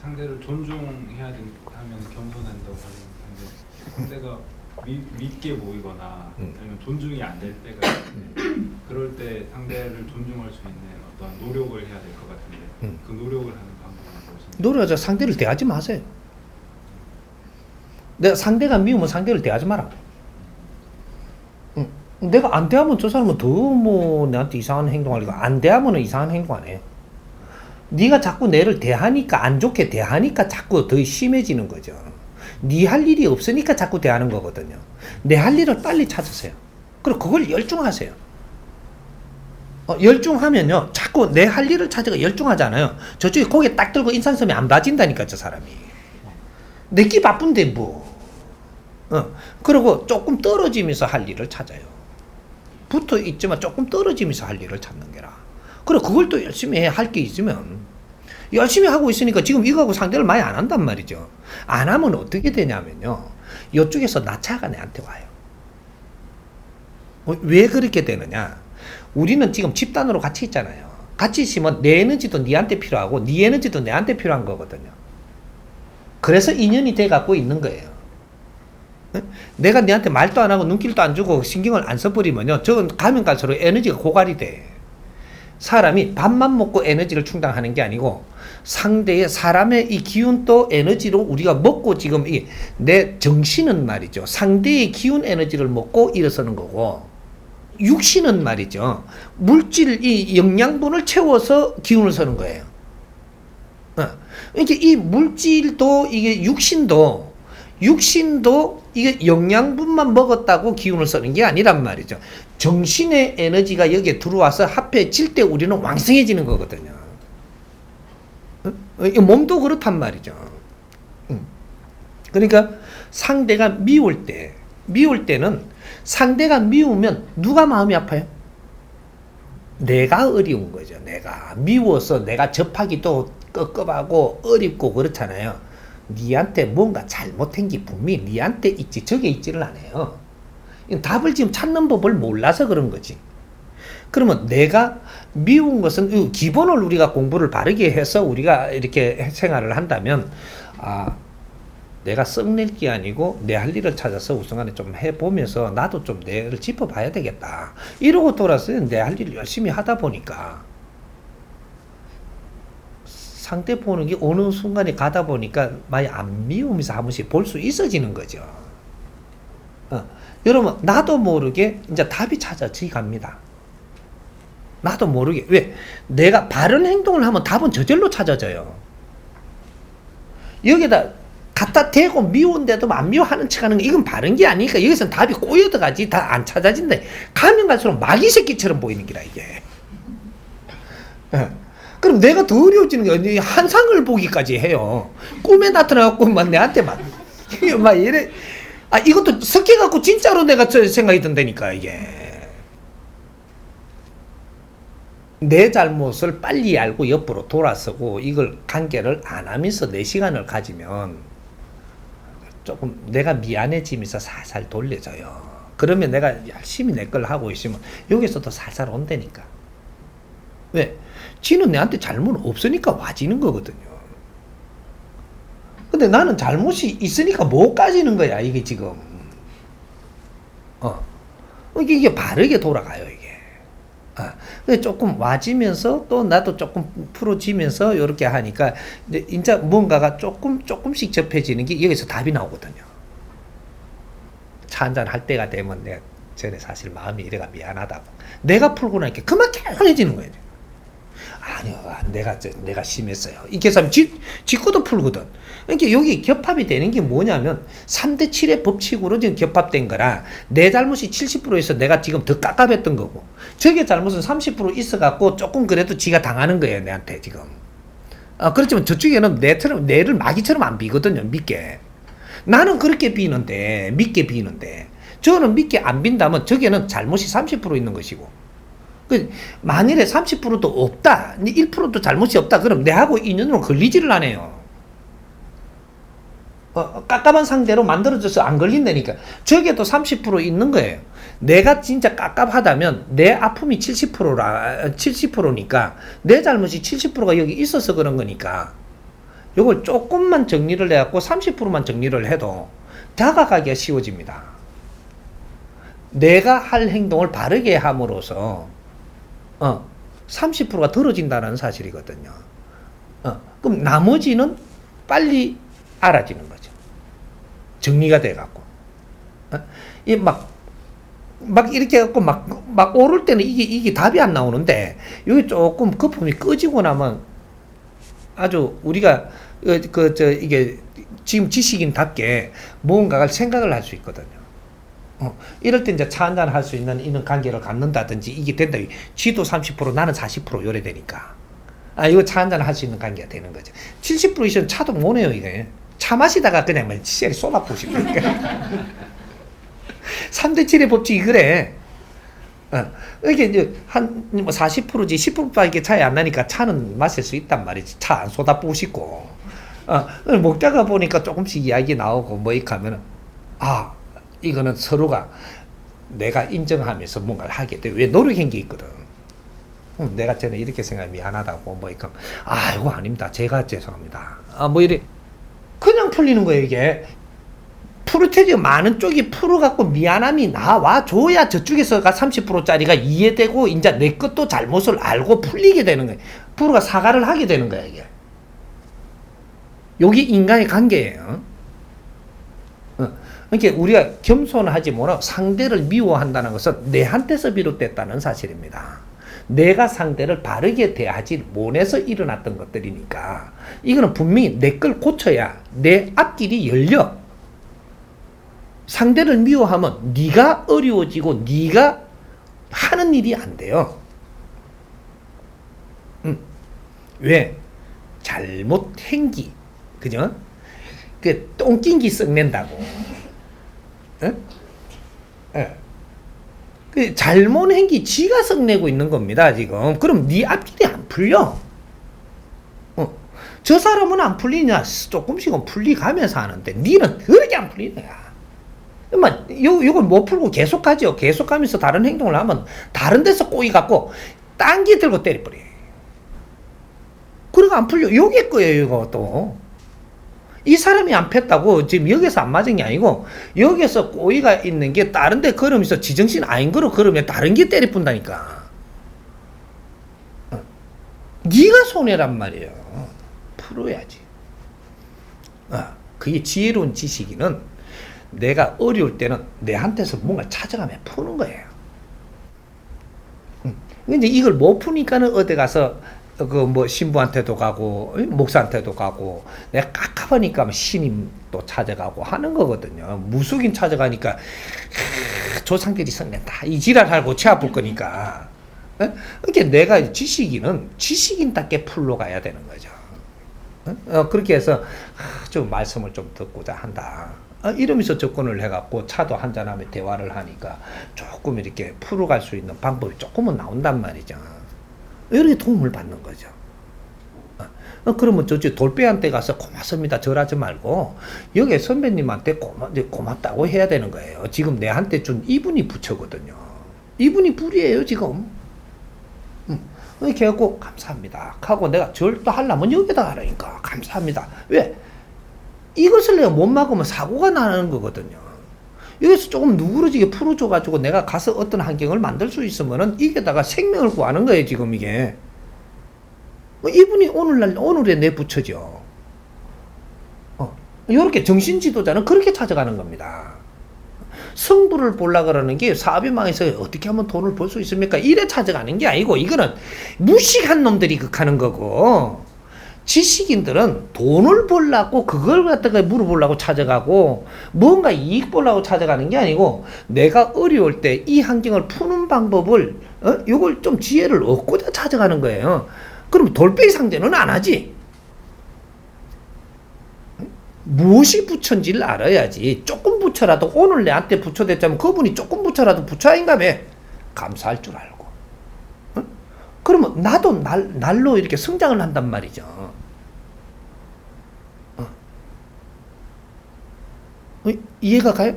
상대를 존중해야 하면 겸손한다고 하는데 상대가 밉게 보이거나 아니면 존중이 안 될 때가 있는데 그럴 때 상대를 존중할 수 있는 어떤 노력을 해야 될 것 같은데 그 노력을 하는 방법은 무엇입니까? 노력하자. 상대를 대하지 마세요. 내가 상대가 미우면 상대를 대하지 마라. 내가 안 대하면 저 사람은 더 뭐 내한테 이상한 행동하니까 안 대하면 이상한 행동 안 해. 네가 자꾸 내를 대하니까 안 좋게 대하니까 자꾸 더 심해지는 거죠. 네 할 일이 없으니까 자꾸 대하는 거거든요. 내 할 일을 빨리 찾으세요. 그리고 그걸 열중하세요. 열중하면요 자꾸 내 할 일을 찾아가 열중하잖아요. 저쪽에 고개 딱 들고 인상 쓰면 안 봐진다니까 저 사람이. 내끼 바쁜데 뭐. 그리고 조금 떨어지면서 할 일을 찾아요. 붙어 있지만 조금 떨어지면서 할 일을 찾는 게라. 그리고 그걸 또 열심히 해 할 게 있으면 열심히 하고 있으니까 지금 이거하고 상대를 많이 안 한단 말이죠. 안 하면 어떻게 되냐면요. 이쪽에서 나차가 내한테 와요. 왜 그렇게 되느냐. 우리는 지금 집단으로 같이 있잖아요. 같이 있으면 내 에너지도 니한테 필요하고 네 에너지도 내한테 필요한 거거든요. 그래서 인연이 돼 갖고 있는 거예요. 내가 니한테 말도 안 하고 눈길도 안 주고 신경을 안 써버리면요. 저건 가면 갈수록 에너지가 고갈이 돼. 사람이 밥만 먹고 에너지를 충당하는 게 아니고 상대의 사람의 이 기운도 에너지로 우리가 먹고 지금 내 정신은 말이죠. 상대의 기운 에너지를 먹고 일어서는 거고 육신은 말이죠. 물질 이 영양분을 채워서 기운을 서는 거예요. 이게 이 물질도 이게 육신도 이게 영양분만 먹었다고 기운을 쓰는 게 아니란 말이죠. 정신의 에너지가 여기에 들어와서 합해질 때 우리는 왕성해지는 거거든요. 몸도 그렇단 말이죠. 그러니까 상대가 미울 때는 상대가 미우면 누가 마음이 아파요? 내가 어려운 거죠. 내가 미워서 내가 접하기도 깝깝하고 어렵고 그렇잖아요. 니한테 뭔가 잘못한 게 분명히 니한테 있지 저게 있지를 않아요. 답을 지금 찾는 법을 몰라서 그런 거지. 그러면 내가 미운 것은 기본을 우리가 공부를 바르게 해서 우리가 이렇게 생활을 한다면 내가 썩낼 게 아니고 내 할 일을 찾아서 우선간에 좀 해보면서 나도 좀 내를 짚어봐야 되겠다. 이러고 돌아서 내 할 일을 열심히 하다 보니까 상대 보는 게 어느 순간에 가다 보니까 많이 안 미우면서 한 번씩 볼 수 있어지는 거죠. 여러분 나도 모르게 이제 답이 찾아지 갑니다. 나도 모르게. 왜? 내가 바른 행동을 하면 답은 저절로 찾아져요. 여기다 갖다 대고 미운데도 안 미워하는 척하는 거 이건 바른 게 아니니까 여기서는 답이 꼬여들어가지 다 안 찾아진대. 가면 갈수록 마귀 새끼처럼 보이는 기라 이게. 그럼 내가 더 어려워지는 게 한상을 보기까지 해요. 꿈에 나타나갖고 막 내한테 막 이래. 이것도 섞여갖고 진짜로 내가 생각이 든다니까 이게. 내 잘못을 빨리 알고 옆으로 돌아서고 이걸 관계를 안 하면서 내 시간을 가지면 조금 내가 미안해지면서 살살 돌려져요. 그러면 내가 열심히 내 걸 하고 있으면 여기서도 살살 온다니까. 왜? 지는 내한테 잘못 없으니까 와지는 거거든요. 근데 나는 잘못이 있으니까 못 가지는 거야 이게 지금. 이게 바르게 돌아가요 이게. 조금 와지면서 또 나도 조금 풀어지면서 이렇게 하니까 이제 뭔가가 조금씩 접해지는 게 여기서 답이 나오거든요. 차 한잔 할 때가 되면 내가 전에 사실 마음이 이래가 미안하다고 내가 풀고 나니까 그만 개운해지는 거예요. 아니요, 내가 심했어요. 이렇게 해서 짓고도 풀거든. 그러니까 여기 겹합이 되는 게 뭐냐면 3대 7의 법칙으로 지금 겹합된 거라 내 잘못이 70%에서 내가 지금 더 깝깝했던 거고 저게 잘못은 30% 있어갖고 조금 그래도 지가 당하는 거예요 내한테 지금. 그렇지만 저쪽에는 내를 마귀처럼 안 비거든요. 믿게. 나는 그렇게 비는데 믿게 비는데 저는 믿게 안 빈다면 저게는 잘못이 30% 있는 것이고 만일에 30%도 없다, 1%도 잘못이 없다, 그럼 내하고 인연으로 걸리지를 않아요. 깝깝한 상대로 만들어져서 안 걸린다니까. 저게 또 30% 있는 거예요. 내가 진짜 깝깝하다면 내 아픔이 70%니까 내 잘못이 70%가 여기 있어서 그런 거니까 요걸 조금만 정리를 해갖고 30%만 정리를 해도 다가가기가 쉬워집니다. 내가 할 행동을 바르게 함으로써 30%가 들어진다는 사실이거든요. 그럼 나머지는 빨리 알아지는 거죠. 정리가 돼갖고. 막 이렇게 해갖고 막 오를 때는 이게 답이 안 나오는데, 여기 조금 거품이 꺼지고 나면 아주 우리가 이게 지금 지식인답게 뭔가를 생각을 할 수 있거든요. 이럴 때 이제 차 한잔 할 수 있는 이런 관계를 갖는다든지 이게 된다. 쥐도 30% 나는 40% 요래 되니까. 이거 차 한잔 할 수 있는 관계가 되는 거죠. 70% 이상 차도 못 해요, 이게. 차 마시다가 그냥 뭐 시야에 쏟아부으시고. 3대 7의 법칙이 그래. 이게 이제 한 40%지 10%밖에 차이 안 나니까 차는 마실 수 있단 말이지. 차 안 쏟아부으시고. 먹다가 보니까 조금씩 이야기 나오고 뭐 이렇게 하면은, 이거는 서로가 내가 인정하면서 뭔가를 하게 돼. 왜 노력한 게 있거든. 내가 전에 이렇게 생각해 미안하다고 뭐 이거 이거 아닙니다. 제가 죄송합니다. 뭐 이래 그냥 풀리는 거예요 이게. 프로테지가 많은 쪽이 풀어갖고 미안함이 나와 줘야 저쪽에서가 30%짜리가 이해되고 이제 내 것도 잘못을 알고 풀리게 되는 거예요. 프로가 사과를 하게 되는 거야 이게. 여기 인간의 관계예요. 그러니까 우리가 겸손하지 못하고 상대를 미워한다는 것은 내한테서 비롯됐다는 사실입니다. 내가 상대를 바르게 대하지 못해서 일어났던 것들이니까 이거는 분명히 내 걸 고쳐야 내 앞길이 열려. 상대를 미워하면 네가 어려워지고 네가 하는 일이 안 돼요. 왜? 잘못 행기, 그죠? 그 똥낀기 썩낸다고. 그 잘못 행기 지가 썩내고 있는 겁니다 지금. 그럼 네 앞길이 안 풀려. 저 사람은 안 풀리냐? 조금씩은 풀리가면서 하는데 니는 그렇게 안 풀리는 거야. 이걸 못 풀고 계속하죠. 계속하면서 다른 행동을 하면 다른 데서 꼬이갖고 딴기 들고 때려버려. 그러고 안 풀려. 요게 거예요 이것도. 이 사람이 안 폈다고 지금 여기서 안 맞은 게 아니고 여기서 꼬이가 있는 게 다른 데 걸으면서 지정신 아닌 거로 걸으면 다른 게 때려뿐다니까. 네가 손해란 말이에요. 풀어야지. 그게 지혜로운 지식인은 내가 어려울 때는 내한테서 뭔가 찾아가면 푸는 거예요. 근데 이걸 못 푸니까는 어디 가서 신부한테도 가고 목사한테도 가고 내가 깝깝하니까 신임도 찾아가고 하는 거거든요. 무속인 찾아가니까 조상들이 성낸다 이 지랄하고 치 아플 거니까. 그러니까 내가 지식인답게 풀러 가야 되는 거죠. 그렇게 해서 좀 말씀을 좀 듣고자 한다. 이러면서 접근을 해갖고 차도 한잔하며 대화를 하니까 조금 이렇게 풀어갈 수 있는 방법이 조금은 나온단 말이죠. 이렇게 도움을 받는 거죠. 그러면 저쪽 돌배한테 가서 고맙습니다 절하지 말고 여기 선배님한테 고맙다고 해야 되는 거예요. 지금 내한테 준 이분이 부처거든요. 이분이 불이에요 지금. 이렇게 하고 감사합니다 하고 내가 절도 하려면 여기다 하라니까 감사합니다. 왜? 이것을 내가 못 막으면 사고가 나는 거거든요. 여기서 조금 누그러지게 풀어줘가지고 내가 가서 어떤 환경을 만들 수 있으면은 이게다가 생명을 구하는 거예요 지금 이게. 이분이 오늘의 내 부처죠. 이렇게 정신지도자는 그렇게 찾아가는 겁니다. 성부를 보려고 그러는 게 사업이 망해서 어떻게 하면 돈을 벌 수 있습니까? 이래 찾아가는 게 아니고 이거는 무식한 놈들이 극하는 거고 지식인들은 돈을 벌려고 그걸 갖다가 물어보려고 찾아가고 뭔가 이익 보려고 찾아가는 게 아니고 내가 어려울 때 이 환경을 푸는 방법을 요걸 좀 지혜를 얻고자 찾아가는 거예요. 그럼 돌빼기 상대는 안 하지. 무엇이 부처인지를 알아야지. 조금 부처라도 오늘 내한테 부처 됐자면 그분이 조금 부처라도 부처 아닌가 봐. 감사할 줄 알고. 그러면 나도 날로 이렇게 성장을 한단 말이죠. 이해가 가요?